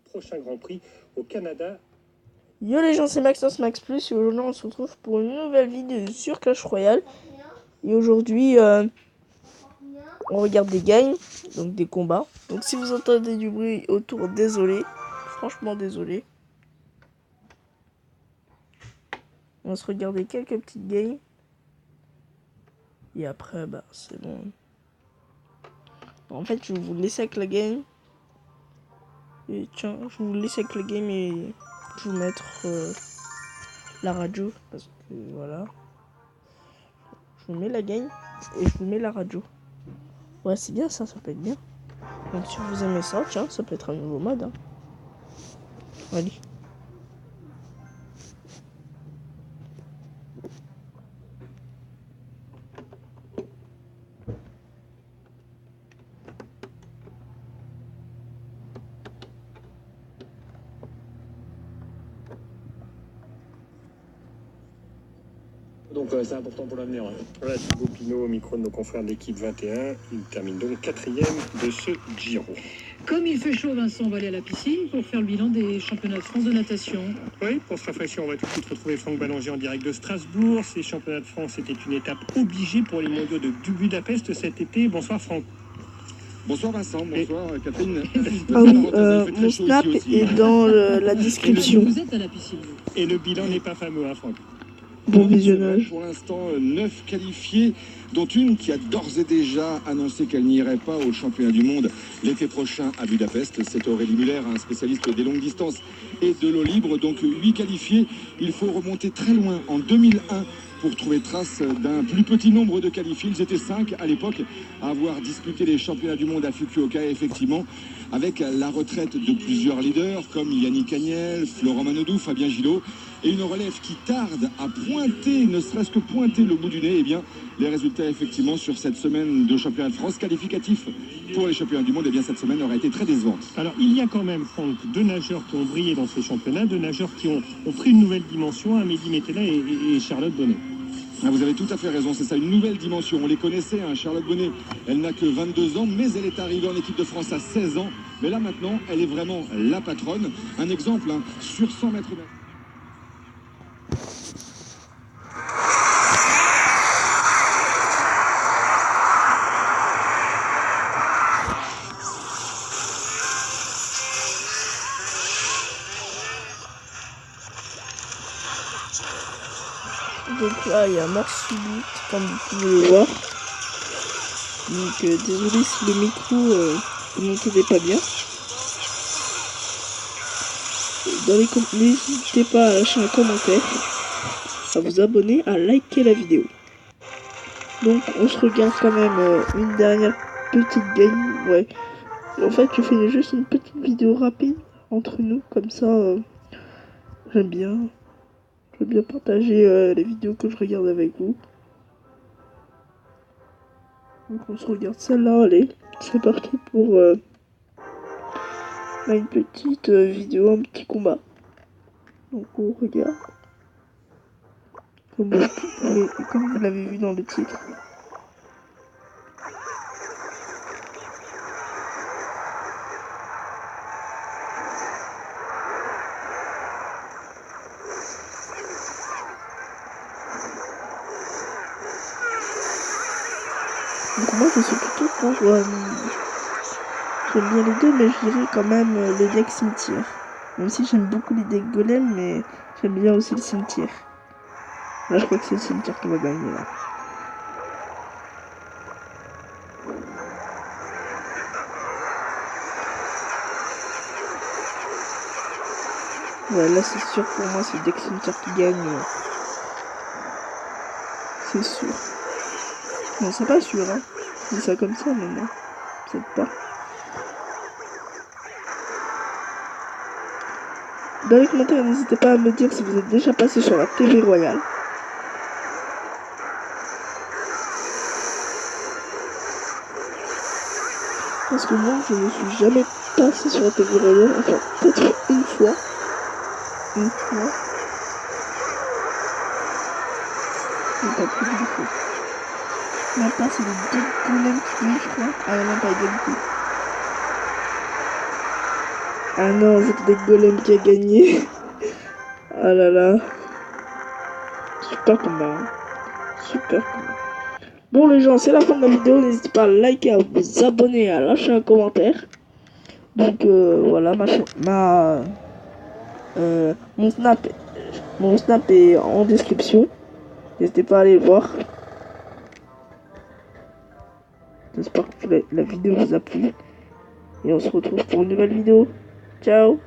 Prochain Grand Prix au Canada. Yo les gens, c'est Maxence Max Plus et aujourd'hui on se retrouve pour une nouvelle vidéo sur Clash Royale. Et aujourd'hui on regarde des games, donc des combats. Donc si vous entendez du bruit autour, désolé, franchement désolé. On va se regarder quelques petites games. Et après bah c'est bon. En fait je vais vous laisser avec la game. Et tiens, je vais vous laisser avec la game et je vais vous mettre la radio. Parce que voilà. Je vous mets la game et je vous mets la radio. Ouais, c'est bien ça, ça peut être bien. Donc si vous aimez ça, tiens, ça peut être un nouveau mode. Hein. Allez. Donc c'est important pour l'avenir. Voilà, Thibaut Pinot au micro de nos confrères de l'équipe 21. Il termine donc 4e de ce Giro. Comme il fait chaud, Vincent, on va aller à la piscine pour faire le bilan des championnats de France de natation. Oui, pour se rafraîchir, on va tout de suite retrouver Franck Ballanger en direct de Strasbourg. Ces championnats de France étaient une étape obligée pour les mondiaux de Budapest cet été. Bonsoir Franck. Bonsoir Vincent, bonsoir Catherine. Ah oui, mon snap est dans la description. Vous êtes à la piscine. Et le bilan n'est pas fameux, hein Franck. Bon visionnage. Pour l'instant, 9 qualifiés, dont une qui a d'ores et déjà annoncé qu'elle n'irait pas au championnat du monde l'été prochain à Budapest. C'est Aurélie Muller, un spécialiste des longues distances et de l'eau libre. Donc 8 qualifiés, il faut remonter très loin en 2001 pour trouver trace d'un plus petit nombre de qualifiés. Ils étaient 5 à l'époque à avoir disputé les championnats du monde à Fukuoka, effectivement, avec la retraite de plusieurs leaders comme Yannick Agnel, Florent Manodou, Fabien Gillot, et une relève qui tarde à pointer, ne serait-ce que pointer le bout du nez. Eh bien, les résultats, effectivement, sur cette semaine de championnat de France qualificatif pour les championnats du monde, eh bien, cette semaine aurait été très décevante. Alors, il y a quand même, Franck, 2 nageurs qui ont brillé dans ces championnats, 2 nageurs qui ont pris une nouvelle dimension, Amélie Métella et Charlotte Bonnet. Ah, vous avez tout à fait raison, c'est ça, une nouvelle dimension. On les connaissait, hein, Charlotte Bonnet, elle n'a que 22 ans, mais elle est arrivée en équipe de France à 16 ans. Mais là, maintenant, elle est vraiment la patronne. Un exemple, hein, sur 100 mètres. Donc là, il y a mort subite, comme vous pouvez le voir. Donc désolé si le micro, vous m'entendez pas bien. N'hésitez pas à lâcher un commentaire, à vous abonner, à liker la vidéo. Donc on se regarde quand même une dernière petite game. Ouais. En fait, je fais juste une petite vidéo rapide entre nous, comme ça, j'aime bien. Je veux bien partager les vidéos que je regarde avec vous. Donc on se regarde celle-là, allez, c'est parti pour une petite vidéo, un petit combat. Donc on regarde. Comme vous l'avez vu dans le titre. Donc moi je suis plutôt pour... j'aime bien les deux, mais je dirais quand même le deck cimetière. Même si j'aime beaucoup les decks golem, mais j'aime bien aussi le cimetière. Là je crois que c'est le cimetière qui va gagner là. Ouais, là c'est sûr pour moi, c'est le deck cimetière qui gagne. C'est sûr. Non, c'est pas sûr, hein. Je dis ça comme ça, mais non. C'est pas. Dans les commentaires, n'hésitez pas à me dire si vous êtes déjà passé sur la TV Royale. Parce que moi, je ne suis jamais passé sur la TV Royale. Enfin, peut-être une fois. Une fois. Mais pas plus d'une fois. Même pas, c'est le deck golem qui gagne, je crois. Ah non, pas égalité. Ah non, c'est des golems qui a gagné. Ah là là. Super combat. Super combat. Bon les gens, c'est la fin de la vidéo. N'hésitez pas à liker, à vous abonner, à lâcher un commentaire. Donc voilà, mon snap est en description. N'hésitez pas à aller le voir. J'espère que la vidéo vous a plu. Et on se retrouve pour une nouvelle vidéo. Ciao!